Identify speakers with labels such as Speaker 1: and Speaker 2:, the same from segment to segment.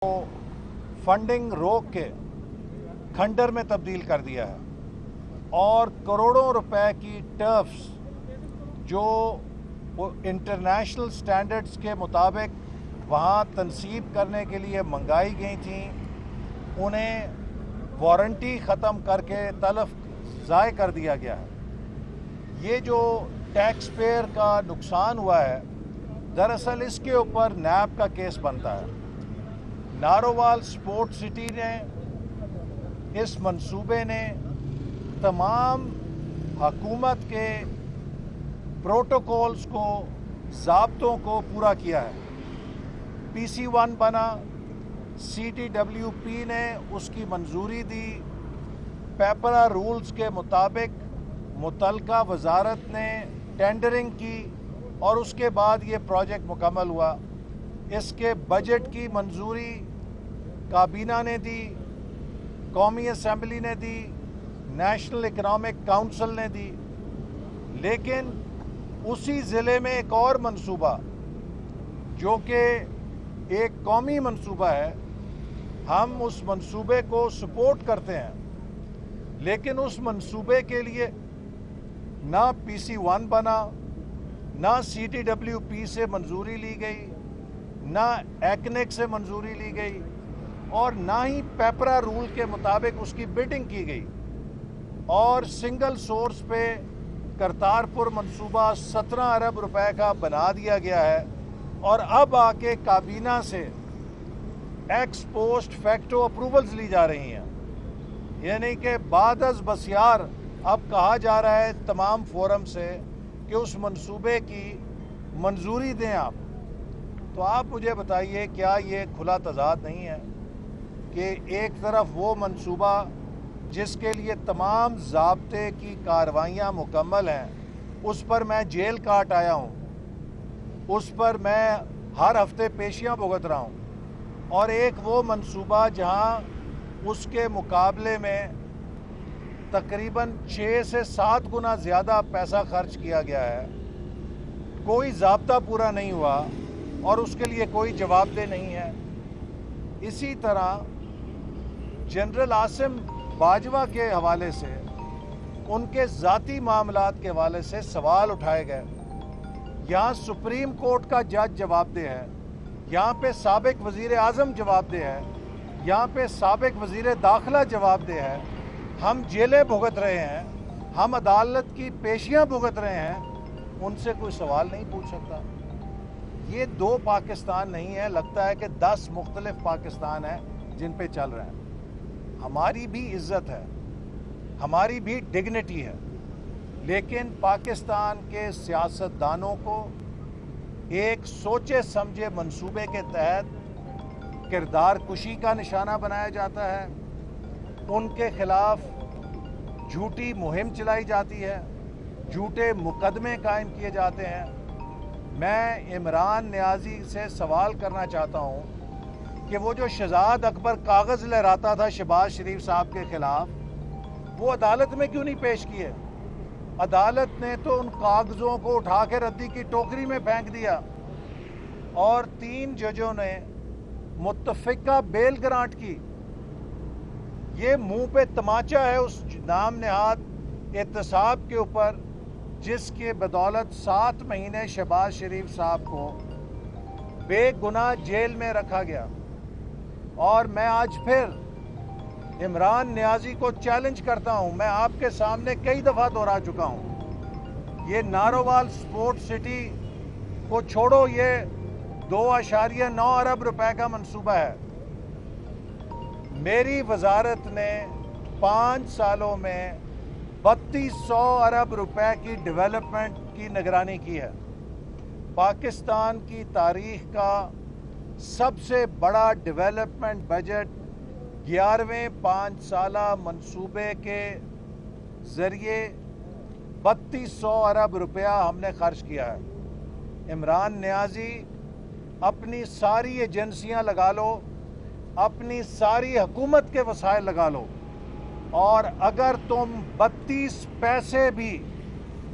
Speaker 1: को फंडिंग रोक के खंडर में तब्दील कर दिया है और करोड़ों रुपए की टर्फ्स जो इंटरनेशनल स्टैंडर्ड्स के मुताबिक वहाँ तनसीब करने के लिए मंगाई गई थी, उन्हें वारंटी ख़त्म करके तलफ ज़ाय कर दिया गया है। ये जो टैक्स पेयर का नुकसान हुआ है, दरअसल इसके ऊपर नैब का केस बनता है। नारोवाल स्पोर्ट सिटी ने, इस मंसूबे ने तमाम हुकूमत के प्रोटोकॉल्स को, ज़ाब्तों को पूरा किया है। PC1 बना, CTWP ने उसकी मंजूरी दी, पेपरा रूल्स के मुताबिक मुतलका वजारत ने टेंडरिंग की और उसके बाद ये प्रोजेक्ट मुकम्मल हुआ। इसके बजट की मंजूरी काबीना ने दी, कौमी असम्बली ने दी, नेशनल इकनॉमिक काउंसिल ने दी। लेकिन उसी ज़िले में एक और मंसूबा जो कि एक कौमी मंसूबा है, हम उस मंसूबे को सपोर्ट करते हैं, लेकिन उस मंसूबे के लिए ना PC1 बना, ना CTWP से मंजूरी ली गई, ना एक्नेक से मंजूरी ली गई और ना ही पेपरा रूल के मुताबिक उसकी बिडिंग की गई। और सिंगल सोर्स पे करतारपुर मंसूबा 17 अरब रुपए का बना दिया गया है और अब आके काबीना से एक्स पोस्ट फैक्टो अप्रूवल्स ली जा रही हैं। यानी कि बाद अज़ बसियार अब कहा जा रहा है तमाम फोरम से कि उस मंसूबे की मंजूरी दें आप। तो आप मुझे बताइए, क्या ये खुला तज़ाद नहीं है कि एक तरफ वो मंसूबा जिसके लिए तमाम ज़ाब्ते की कार्रवाइयाँ मुकम्मल हैं, उस पर मैं जेल काट आया हूँ, उस पर मैं हर हफ्ते पेशियाँ भुगत रहा हूँ, और एक वो मंसूबा जहाँ उसके मुकाबले में तकरीबन 6 से 7 गुना ज़्यादा पैसा खर्च किया गया है, कोई ज़ाब्ता पूरा नहीं हुआ और उसके लिए कोई जवाबदेह नहीं है। इसी तरह जनरल आसिम बाजवा के हवाले से, उनके ज़ाती मामलात के हवाले से सवाल उठाए गए। यहाँ सुप्रीम कोर्ट का जज जवाबदेह है, यहाँ पे साबिक वज़ीर आज़म जवाबदेह है, यहाँ पे साबिक वज़ीर दाखिला जवाबदेह है। हम जेलें भुगत रहे हैं, हम अदालत की पेशियाँ भुगत रहे हैं, उनसे कोई सवाल नहीं पूछ सकता। ये 2 पाकिस्तान नहीं है, लगता है कि 10 मुख्तलिफ पाकिस्तान हैं जिन पे चल रहे हैं। हमारी भी इज़्ज़त है, हमारी भी डिग्निटी है, लेकिन पाकिस्तान के सियासतदानों को एक सोचे समझे मंसूबे के तहत किरदार कुशी का निशाना बनाया जाता है, उनके खिलाफ झूठी मुहिम चलाई जाती है, झूठे मुकदमे कायम किए जाते हैं। मैं इमरान नियाज़ी से सवाल करना चाहता हूँ कि वो जो शहजाद अकबर कागज़ लहराता था शहबाज शरीफ साहब के ख़िलाफ़, वो अदालत में क्यों नहीं पेश किए? अदालत ने तो उन कागज़ों को उठा के रद्दी की टोकरी में फेंक दिया और 3 जजों ने मुत्तफ़िका बेल ग्रांट की। ये मुंह पे तमाचा है उस नाम नहाद एहतसाब के ऊपर जिसके बदौलत 7 महीने शहबाज शरीफ साहब को बेगुनाह जेल में रखा गया। और मैं आज फिर इमरान नियाज़ी को चैलेंज करता हूं, मैं आपके सामने कई दफ़ा दोहरा चुका हूं, ये नारोवाल स्पोर्ट सिटी को छोड़ो, ये 2.9 अरब रुपए का मंसूबा है। मेरी वजारत ने 5 सालों में 3200 अरब रुपए की डेवलपमेंट की निगरानी की है। पाकिस्तान की तारीख का सबसे बड़ा डेवलपमेंट बजट 11वें 5 साला मंसूबे के ज़रिए 3200 अरब रुपया हमने खर्च किया है। इमरान नियाज़ी, अपनी सारी एजेंसियां लगा लो, अपनी सारी हुकूमत के वसाइल लगा लो, और अगर तुम 32 पैसे भी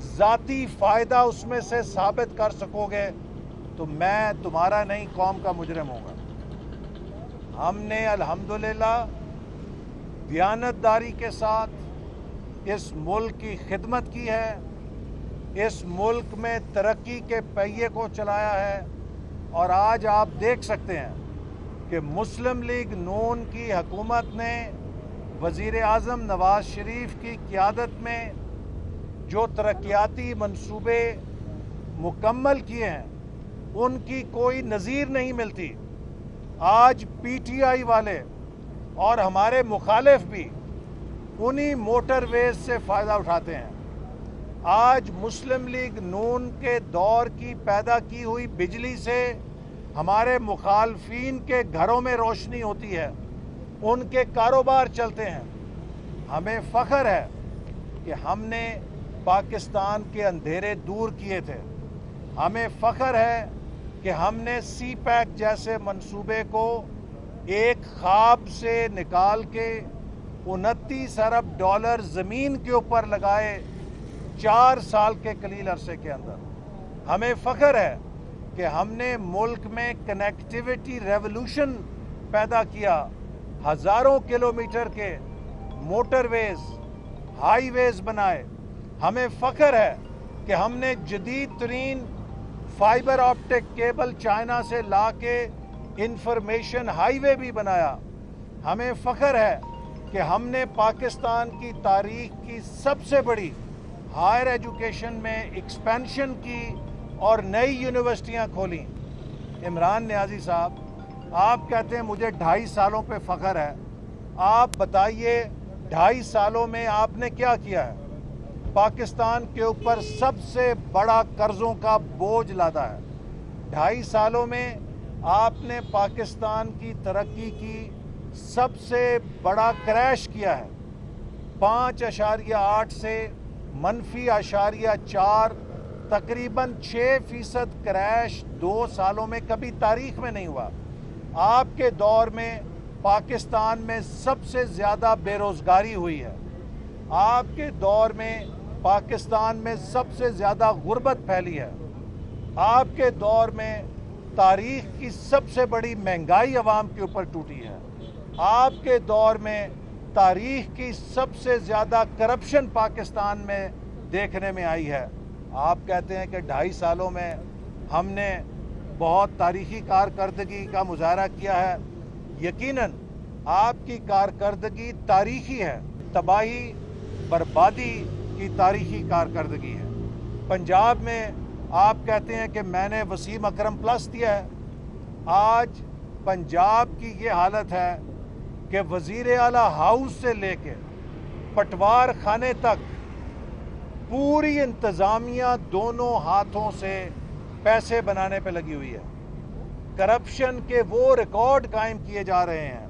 Speaker 1: ज़ाती फ़ायदा उसमें से साबित कर सकोगे तो मैं तुम्हारा नहीं, कौम का मुजरिम होगा। ہم نے الحمدللہ دیانتداری کے ساتھ اس ملک کی خدمت کی ہے، اس ملک میں ترقی کے پہیے کو چلایا ہے، اور آج آپ دیکھ سکتے ہیں کہ مسلم لیگ نون کی حکومت نے وزیر اعظم نواز شریف کی قیادت میں جو ترقیاتی منصوبے مکمل کیے ہیں ان کی کوئی نظیر نہیں ملتی۔ آج پی ٹی آئی والے اور ہمارے مخالف بھی انہی موٹر ویز سے فائدہ اٹھاتے ہیں۔ آج مسلم لیگ نون کے دور کی پیدا کی ہوئی بجلی سے ہمارے مخالفین کے گھروں میں روشنی ہوتی ہے، ان کے کاروبار چلتے ہیں۔ ہمیں فخر ہے کہ ہم نے پاکستان کے اندھیرے دور کیے تھے۔ ہمیں فخر ہے کہ ہم نے سی پیک جیسے منصوبے کو ایک خواب سے نکال کے 29 ارب ڈالر زمین کے اوپر لگائے 4 سال کے قلیل عرصے کے اندر۔ ہمیں فخر ہے کہ ہم نے ملک میں کنیکٹیویٹی ریولوشن پیدا کیا، ہزاروں کلومیٹر کے موٹر ویز، ہائی ویز بنائے۔ ہمیں فخر ہے کہ ہم نے جدید ترین فائبر آپٹک کیبل چائنا سے لا کے انفارمیشن ہائی وے بھی بنایا۔ ہمیں فخر ہے کہ ہم نے پاکستان کی تاریخ کی سب سے بڑی ہائر ایجوکیشن میں ایکسپینشن کی اور نئی یونیورسٹیاں کھولیں۔ عمران نیازی صاحب، آپ کہتے ہیں مجھے 2.5 سالوں پہ فخر ہے۔ آپ بتائیے 2.5 سالوں میں آپ نے کیا کیا ہے؟ پاکستان کے اوپر سب سے بڑا قرضوں کا بوجھ لادا ہے۔ 2.5 سالوں میں آپ نے پاکستان کی ترقی کی سب سے بڑا کریش کیا ہے۔ 5.8 سے -4، تقریباً 6% کریش 2 سالوں میں کبھی تاریخ میں نہیں ہوا۔ آپ کے دور میں پاکستان میں سب سے زیادہ بے روزگاری ہوئی ہے۔ آپ کے دور میں پاکستان میں سب سے زیادہ غربت پھیلی ہے۔ آپ کے دور میں تاریخ کی سب سے بڑی مہنگائی عوام کے اوپر ٹوٹی ہے۔ آپ کے دور میں تاریخ کی سب سے زیادہ کرپشن پاکستان میں دیکھنے میں آئی ہے۔ آپ کہتے ہیں کہ 2.5 سالوں میں ہم نے بہت تاریخی کارکردگی کا مظاہرہ کیا ہے۔ یقیناً آپ کی کارکردگی تاریخی ہے، تباہی بربادی کی تاریخی کارکردگی ہے۔ پنجاب میں آپ کہتے ہیں کہ میں نے وسیم اکرم پلس دیا ہے۔ آج پنجاب کی یہ حالت ہے کہ وزیر اعلیٰ ہاؤس سے لے کے پٹوار خانے تک پوری انتظامیہ دونوں ہاتھوں سے پیسے بنانے پہ لگی ہوئی ہے۔ کرپشن کے وہ ریکارڈ قائم کیے جا رہے ہیں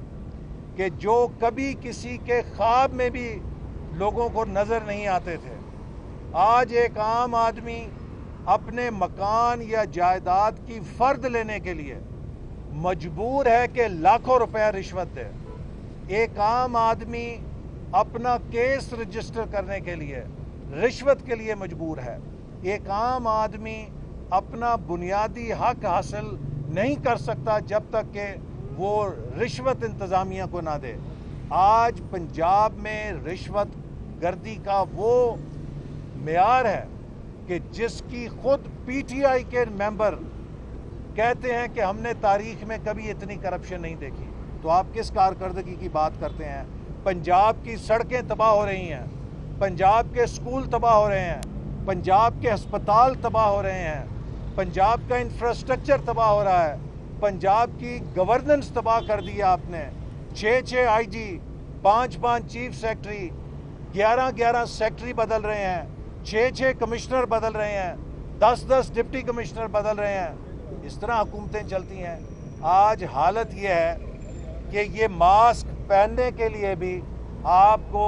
Speaker 1: کہ جو کبھی کسی کے خواب میں بھی لوگوں کو نظر نہیں آتے تھے۔ آج ایک عام آدمی اپنے مکان یا جائیداد کی فرد لینے کے لیے مجبور ہے کہ لاکھوں روپے رشوت دے۔ ایک عام آدمی اپنا کیس رجسٹر کرنے کے لیے رشوت کے لیے مجبور ہے۔ ایک عام آدمی اپنا بنیادی حق حاصل نہیں کر سکتا جب تک کہ وہ رشوت انتظامیہ کو نہ دے۔ آج پنجاب میں رشوت گردی کا وہ معیار ہے کہ جس کی خود پی ٹی آئی کے ممبر کہتے ہیں کہ ہم نے تاریخ میں کبھی اتنی کرپشن نہیں دیکھی، تو آپ کس کارکردگی کی بات کرتے ہیں؟ پنجاب کی سڑکیں تباہ ہو رہی ہیں، پنجاب کے اسکول تباہ ہو رہے ہیں، پنجاب کے ہسپتال تباہ ہو رہے ہیں، پنجاب کا انفراسٹرکچر تباہ ہو رہا ہے، پنجاب کی گورننس تباہ کر دی آپ نے۔ 6 آئی جی، 5 چیف سیکٹری، 11 سیکٹری بدل رہے ہیں، 6 کمشنر بدل رہے ہیں، 10 ڈپٹی کمشنر بدل رہے ہیں۔ اس طرح حکومتیں چلتی ہیں۔ آج حالت یہ ہے کہ یہ ماسک پہننے کے لیے بھی آپ کو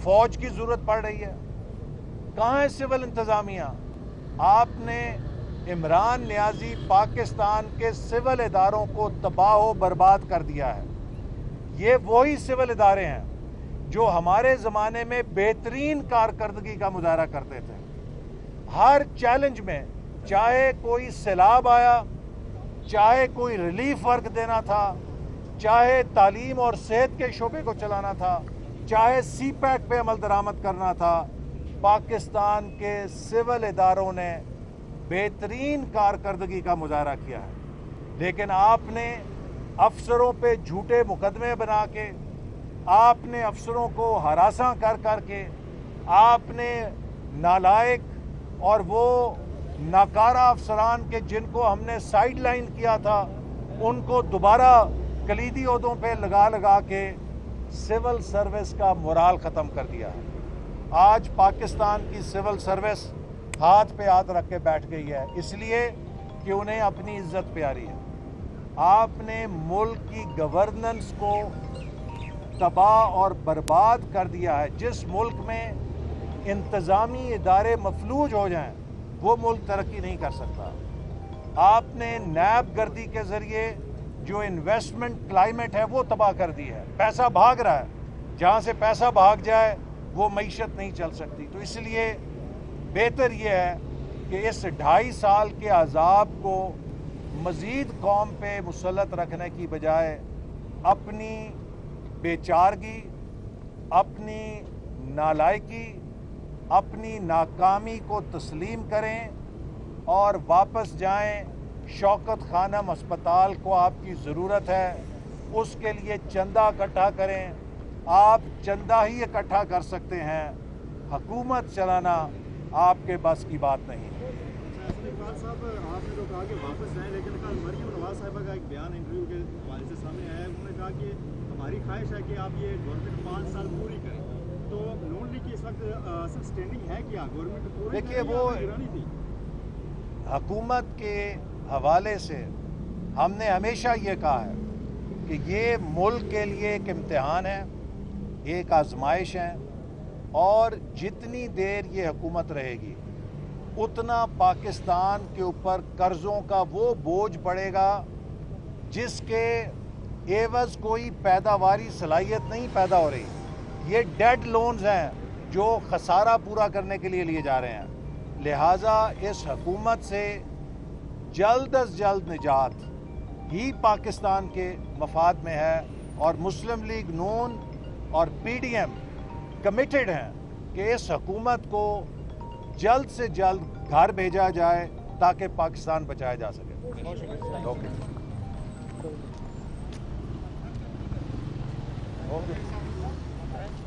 Speaker 1: فوج کی ضرورت پڑ رہی ہے۔ کہاں ہے سول انتظامیہ؟ آپ نے عمران نیازی پاکستان کے سول اداروں کو تباہ و برباد کر دیا ہے۔ یہ وہی سول ادارے ہیں جو ہمارے زمانے میں بہترین کارکردگی کا مظاہرہ کرتے تھے۔ ہر چیلنج میں، چاہے کوئی سیلاب آیا، چاہے کوئی ریلیف ورک دینا تھا، चाहे तालीम और सेहत के शोबे को चलाना था, चाहे CPEC पे अमल दरामद करना था, पाकिस्तान के सिविल इदारों ने बेहतरीन कारकर्दगी का मुजाहरा किया है। लेकिन आपने अफसरों पे झूठे मुकदमे बना के, आपने अफसरों को हरासा कर करके, आपने नालायक और वो नाकारा अफसरान के जिनको हमने साइड लाइन किया था उनको दोबारा कलीदी ओहदों पे लगा के सिविल सर्विस का मोराल ख़त्म कर दिया है। आज पाकिस्तान की सिविल सर्विस हाथ पे हाथ रख के बैठ गई है, इसलिए कि उन्हें अपनी इज्जत प्यारी है। आपने मुल्क की गवर्नेंस को तबाह और बर्बाद कर दिया है। जिस मुल्क में इंतज़ामी इदारे मफलूज हो जाएं, वो मुल्क तरक्की नहीं कर सकता। आपने नैब गर्दी के ज़रिए जो इन्वेस्टमेंट क्लाइमेट है वो तबाह कर दी है। पैसा भाग रहा है, जहाँ से पैसा भाग जाए वो मईशत नहीं चल सकती। तो इसलिए बेहतर ये है कि इस 2.5 साल के अजाब को मज़ीद कौम पे मुसल्लत रखने की बजाय अपनी बेचारगी, अपनी नालायकी, अपनी नाकामी को तस्लीम करें और वापस जाएं। शौकत खानम अस्पताल को आपकी ज़रूरत है, उसके लिए चंदा इकट्ठा करें। आप चंदा ही इकट्ठा कर सकते हैं, हुकूमत चलाना आपके बस की बात नहीं है।
Speaker 2: इकबाल साहब, आपने तो कहा कि वापस जाएं, लेकिन कल मरियम नवाज साहिबा का एक बयान इंटरव्यू के हवाले से सामने आया है। उन्होंने कहा कि हमारी ख्वाहिश है कि आप ये गवर्नमेंट 5 साल पूरी करें। तो नून लीग की इस वक्त असल स्टैंडिंग है क्या गवर्नमेंट पूरी?
Speaker 1: देखिए, वो
Speaker 2: थी
Speaker 1: हुकूमत के हवाले से हमने हमेशा ये कहा है कि ये मुल्क के लिए एक इम्तिहान है, एक आजमाइश है, और जितनी देर ये हुकूमत रहेगी उतना पाकिस्तान के ऊपर कर्ज़ों का वो बोझ पड़ेगा जिसके एवज़ कोई पैदावारी सलाहियत नहीं पैदा हो रही। ये डेड लोन्स हैं जो खसारा पूरा करने के लिए लिए जा रहे हैं। लिहाजा इस हुकूमत से जल्द अज जल्द निजात ही पाकिस्तान के मफाद में है, और मुस्लिम लीग नून और PDM कमिटेड हैं कि इस हुकूमत को जल्द से जल्द घर भेजा जाए ताकि पाकिस्तान बचाया जा सके। ओके।